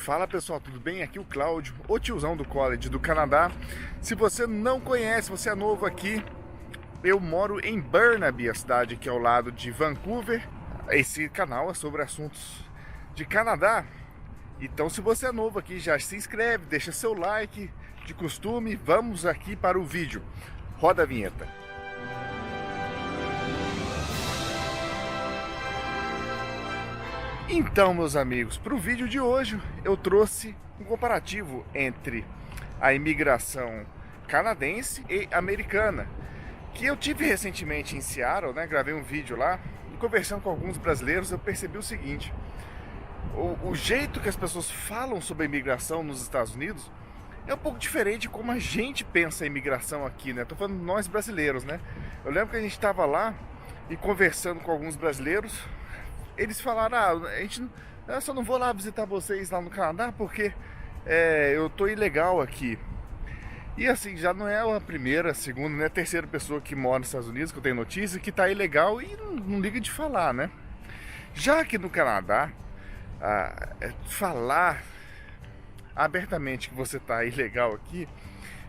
Fala pessoal, tudo bem? Aqui é o Cláudio, o tiozão do college do Canadá. Se você não conhece, você é novo aqui, eu moro em Burnaby, a cidade que é ao lado de Vancouver. Esse canal é sobre assuntos de Canadá. Então se você é novo aqui, já se inscreve, deixa seu like de costume. Vamos aqui para o vídeo. Roda a vinheta. Então, meus amigos, para o vídeo de hoje eu trouxe um comparativo entre a imigração canadense e americana, que eu tive recentemente em Seattle, né? Gravei um vídeo lá e conversando com alguns brasileiros eu percebi o seguinte: o jeito que as pessoas falam sobre a imigração nos Estados Unidos é um pouco diferente de como a gente pensa a imigração aqui, né? Tô falando nós brasileiros, né? Eu lembro que a gente estava lá e conversando com alguns brasileiros. Eles falaram, eu só não vou lá visitar vocês lá no Canadá porque eu tô ilegal aqui. E assim, já não é a primeira, a segunda, né, a terceira pessoa que mora nos Estados Unidos que eu tenho notícia que tá ilegal e não liga de falar, né? Já aqui no Canadá, falar abertamente que você tá ilegal aqui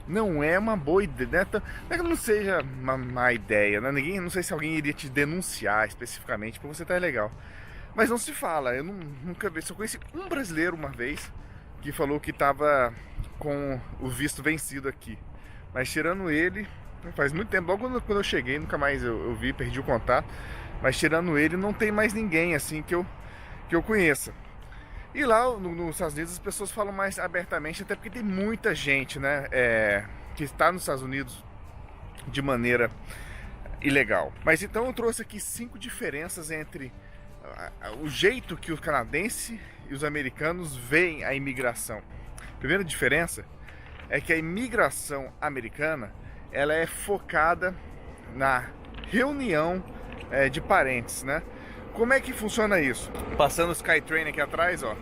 não é uma boa ideia, né? Não é que não seja uma má ideia, né? Não sei se alguém iria te denunciar especificamente porque você tá ilegal. Mas não se fala, eu nunca vi, só conheci um brasileiro uma vez que falou que estava com o visto vencido aqui. Mas tirando ele, faz muito tempo, logo quando eu cheguei, nunca mais eu vi, perdi o contato. Mas tirando ele, não tem mais ninguém assim que eu conheça. E lá nos Estados Unidos as pessoas falam mais abertamente, até porque tem muita gente, né, que está nos Estados Unidos de maneira ilegal. Mas então eu trouxe aqui 5 diferenças entre o jeito que o canadense e os americanos veem a imigração. A primeira diferença é que a imigração americana ela é focada na reunião de parentes, né? Como é que funciona isso? Passando o Skytrain aqui atrás, ó,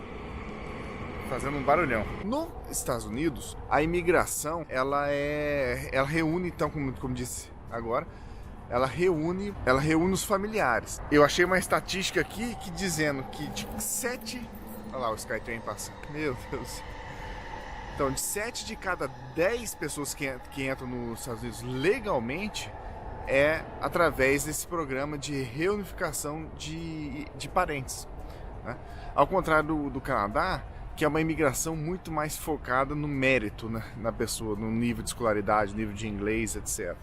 fazendo um barulhão. Nos Estados Unidos, a imigração ela reúne, então, como disse agora, ela reúne os familiares. Eu achei uma estatística aqui que dizendo que de 7... Olha lá o Skytrain passando. Meu Deus. Então, de 7 de cada 10 pessoas que entram nos Estados Unidos legalmente é através desse programa de reunificação de parentes, né? Ao contrário do Canadá, que é uma imigração muito mais focada no mérito, né, na pessoa, no nível de escolaridade, nível de inglês, etc.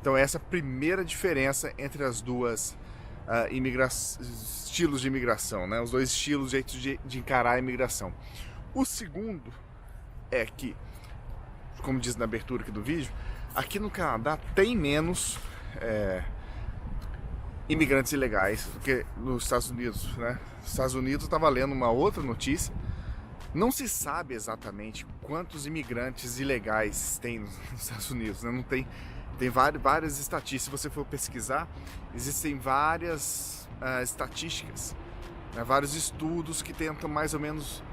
Então essa é a primeira diferença entre as duas estilos de imigração, né? Os dois estilos, jeitos de encarar a imigração. O segundo é que, como diz na abertura aqui do vídeo, aqui no Canadá tem menos imigrantes ilegais do que nos Estados Unidos, né? Nos Estados Unidos eu estava lendo uma outra notícia. Não se sabe exatamente quantos imigrantes ilegais tem nos Estados Unidos, né? Não tem várias estatísticas. Se você for pesquisar, existem várias estatísticas, né? Vários estudos que tentam mais ou menos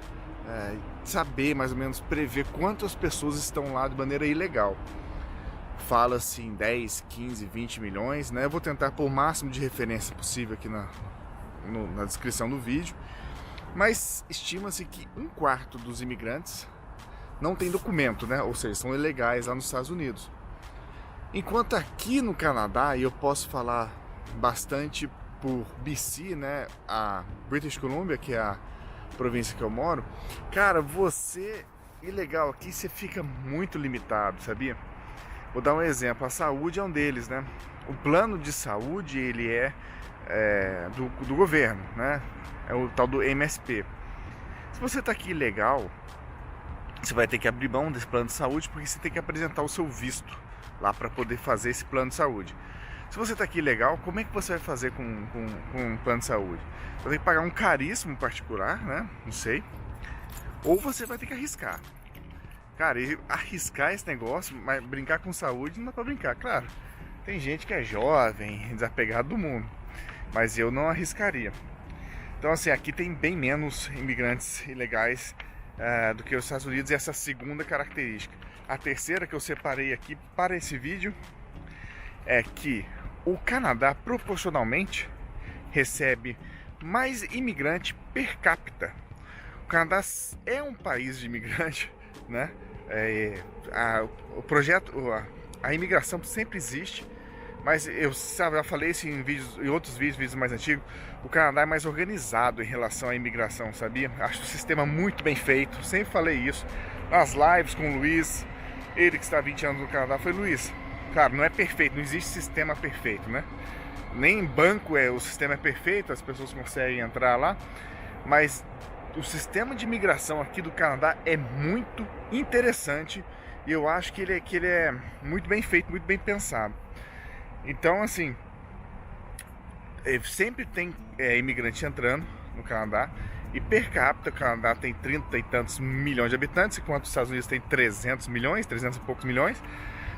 saber, mais ou menos prever quantas pessoas estão lá de maneira ilegal. Fala-se em 10, 15, 20 milhões, né? Eu vou tentar pôr o máximo de referência possível aqui na descrição do vídeo. Mas estima-se que 1/4 dos imigrantes não tem documento, né? Ou seja, são ilegais lá nos Estados Unidos. Enquanto aqui no Canadá, e eu posso falar bastante por BC, né? A British Columbia, que é a província que eu moro, cara, você ilegal aqui, você fica muito limitado, sabia? Vou dar um exemplo, a saúde é um deles, né? O plano de saúde, ele é do governo, né? É o tal do MSP. Se você está aqui ilegal, você vai ter que abrir mão desse plano de saúde porque você tem que apresentar o seu visto lá para poder fazer esse plano de saúde. Se você está aqui ilegal, como é que você vai fazer com um plano de saúde? Você vai ter que pagar um caríssimo particular, né? Não sei. Ou você vai ter que arriscar. Cara, e arriscar esse negócio, mas brincar com saúde não dá para brincar, claro. Tem gente que é jovem, desapegado do mundo, mas eu não arriscaria. Então assim, aqui tem bem menos imigrantes ilegais do que os Estados Unidos, e essa segunda característica. A terceira que eu separei aqui para esse vídeo é que o Canadá proporcionalmente recebe mais imigrante per capita. Canadá é um país de imigrante, né? O projeto, a imigração sempre existe, mas eu já falei isso em outros vídeos mais antigos. O Canadá é mais organizado em relação à imigração, sabia? Acho o sistema muito bem feito, sempre falei isso nas lives com o Luiz, ele que está há 20 anos no Canadá. Foi: Luiz, claro, não é perfeito, não existe sistema perfeito, né? Nem em banco o sistema é perfeito, as pessoas conseguem entrar lá, mas o sistema de imigração aqui do Canadá é muito interessante e eu acho que ele é muito bem feito, muito bem pensado. Então, assim, sempre tem imigrante entrando no Canadá, e per capita o Canadá tem 30 e tantos milhões de habitantes, enquanto os Estados Unidos tem 300 milhões, 300 e poucos milhões.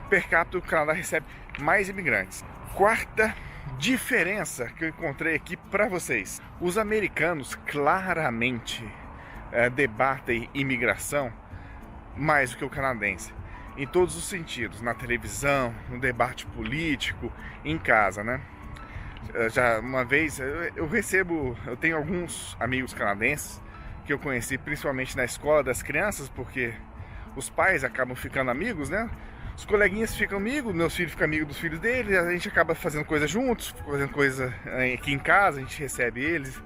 Per capita o Canadá recebe mais imigrantes. Quarta diferença que eu encontrei aqui para vocês: os americanos claramente debatem imigração mais do que o canadense, em todos os sentidos, na televisão, no debate político, em casa, né? Já uma vez eu tenho alguns amigos canadenses que eu conheci principalmente na escola das crianças, porque os pais acabam ficando amigos, né? Os coleguinhas ficam amigos, meus filhos ficam amigos dos filhos deles, a gente acaba fazendo coisa juntos, fazendo coisa aqui em casa, a gente recebe eles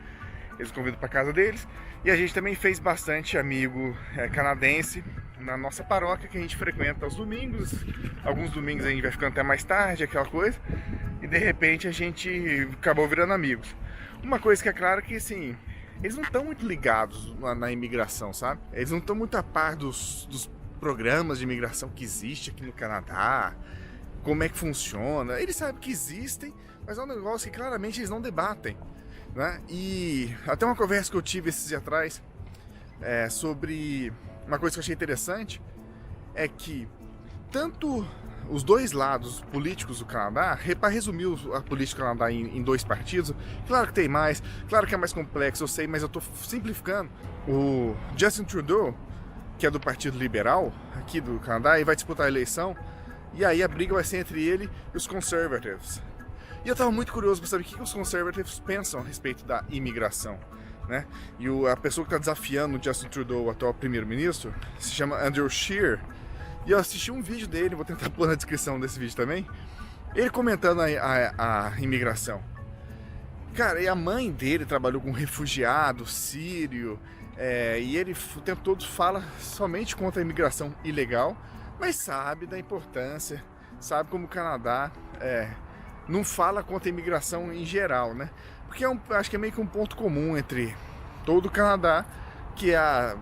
convidam para casa deles, e a gente também fez bastante amigo canadense na nossa paróquia, que a gente frequenta aos domingos. Alguns domingos a gente vai ficando até mais tarde, aquela coisa, e de repente a gente acabou virando amigos. Uma coisa que é clara é que, assim, eles não estão muito ligados na imigração, sabe? Eles não estão muito a par dos programas de imigração que existe aqui no Canadá, como é que funciona. Eles sabem que existem, mas é um negócio que claramente eles não debatem, né? E até uma conversa que eu tive esses dias atrás sobre uma coisa que eu achei interessante, é que tanto os dois lados políticos do Canadá, para resumir a política do Canadá em dois partidos, claro que tem mais, claro que é mais complexo, eu sei, mas eu estou simplificando. O Justin Trudeau, que é do Partido Liberal aqui do Canadá, e vai disputar a eleição, e aí a briga vai ser entre ele e os Conservatives. E eu estava muito curioso para saber o que os Conservatives pensam a respeito da imigração, né? E a pessoa que está desafiando o Justin Trudeau, o atual primeiro-ministro, se chama Andrew Scheer. E eu assisti um vídeo dele, vou tentar pôr na descrição desse vídeo também, ele comentando a imigração. Cara, e a mãe dele trabalhou com refugiado sírio, e ele o tempo todo fala somente contra a imigração ilegal, mas sabe da importância, sabe como o Canadá não fala contra a imigração em geral, né? Porque acho que é meio que um ponto comum entre todo o Canadá, que a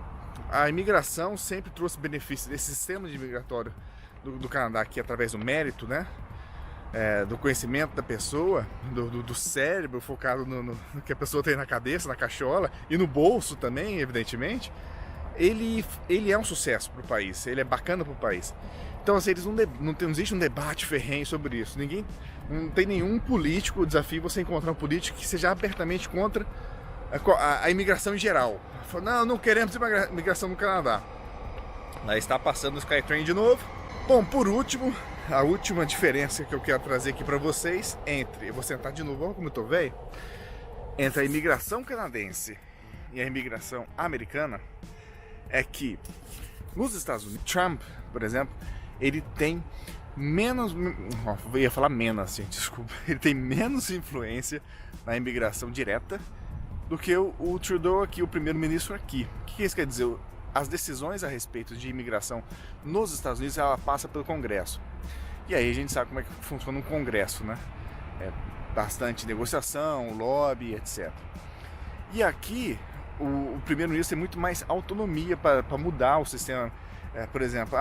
imigração sempre trouxe benefícios desse sistema de imigratório do Canadá, que é através do mérito, né? Do conhecimento da pessoa, do cérebro focado no que a pessoa tem na cabeça, na cachola e no bolso também, evidentemente. Ele é um sucesso para o país, ele é bacana para o país. Então, assim, não existe um debate ferrenho sobre isso. Não tem nenhum político, desafio você encontrar um político que seja abertamente contra a imigração em geral. Não queremos imigração no Canadá. Aí está passando o Skytrain de novo. Bom, por último, a última diferença que eu quero trazer aqui para vocês eu vou sentar de novo, olha como eu tô velho, entre a imigração canadense e a imigração americana, é que nos Estados Unidos, Trump, por exemplo, ele tem menos, eu ia falar menos, gente, desculpa, ele tem menos influência na imigração direta do que o Trudeau aqui, o primeiro-ministro aqui. O que isso quer dizer? As decisões a respeito de imigração nos Estados Unidos, ela passa pelo Congresso. E aí a gente sabe como é que funciona um Congresso, né? Bastante negociação, lobby, etc. E aqui o primeiro-ministro tem muito mais autonomia para mudar o sistema. Por exemplo,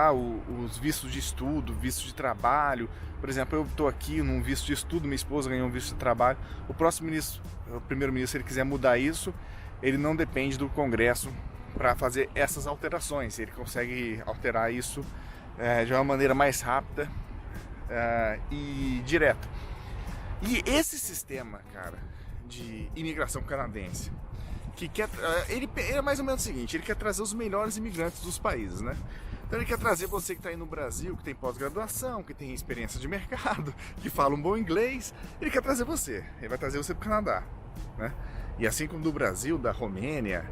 os vistos de estudo, vistos de trabalho. Por exemplo, eu estou aqui num visto de estudo, minha esposa ganhou um visto de trabalho. O primeiro-ministro, se ele quiser mudar isso, ele não depende do Congresso para fazer essas alterações. Ele consegue alterar isso de uma maneira mais rápida e direta. E esse sistema, cara, de imigração canadense, ele é mais ou menos o seguinte: ele quer trazer os melhores imigrantes dos países, né? Então ele quer trazer você que está aí no Brasil, que tem pós-graduação, que tem experiência de mercado, que fala um bom inglês. Ele quer trazer você, ele vai trazer você para o Canadá, né? E assim como do Brasil, da Romênia,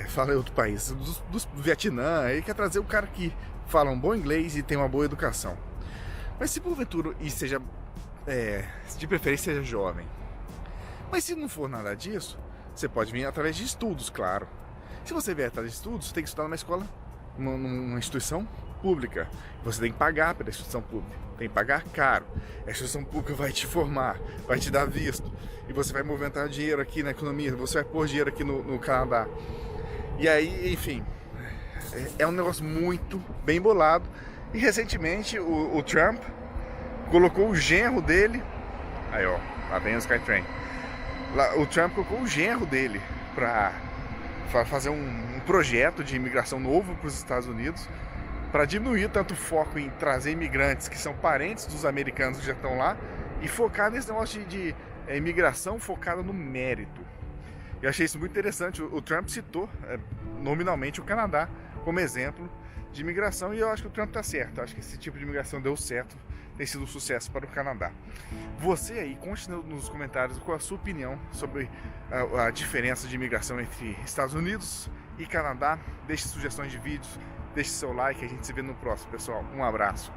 fala em outro país, do Vietnã, ele quer trazer o cara que fala um bom inglês e tem uma boa educação. Mas se porventura, e seja, de preferência seja jovem, mas se não for nada disso, você pode vir através de estudos, claro. Se você vier através de estudos, você tem que estudar numa escola, numa instituição pública. Você tem que pagar pela instituição pública, tem que pagar caro. A instituição pública vai te formar, vai te dar visto, e você vai movimentar dinheiro aqui na economia, você vai pôr dinheiro aqui no Canadá. E aí, enfim, é um negócio muito bem bolado. E recentemente o Trump colocou o genro dele, aí ó, lá vem o Skytrain. O Trump colocou o genro dele para fazer um projeto de imigração novo para os Estados Unidos, para diminuir tanto o foco em trazer imigrantes que são parentes dos americanos que já estão lá e focar nesse negócio de imigração focada no mérito. Eu achei isso muito interessante. O Trump citou nominalmente o Canadá como exemplo de imigração e eu acho que o Trump está certo. Eu acho que esse tipo de imigração deu certo, tem sido um sucesso para o Canadá. Você aí, conte nos comentários qual a sua opinião sobre a diferença de imigração entre Estados Unidos e Canadá. Deixe sugestões de vídeos, deixe seu like, a gente se vê no próximo, pessoal. Um abraço.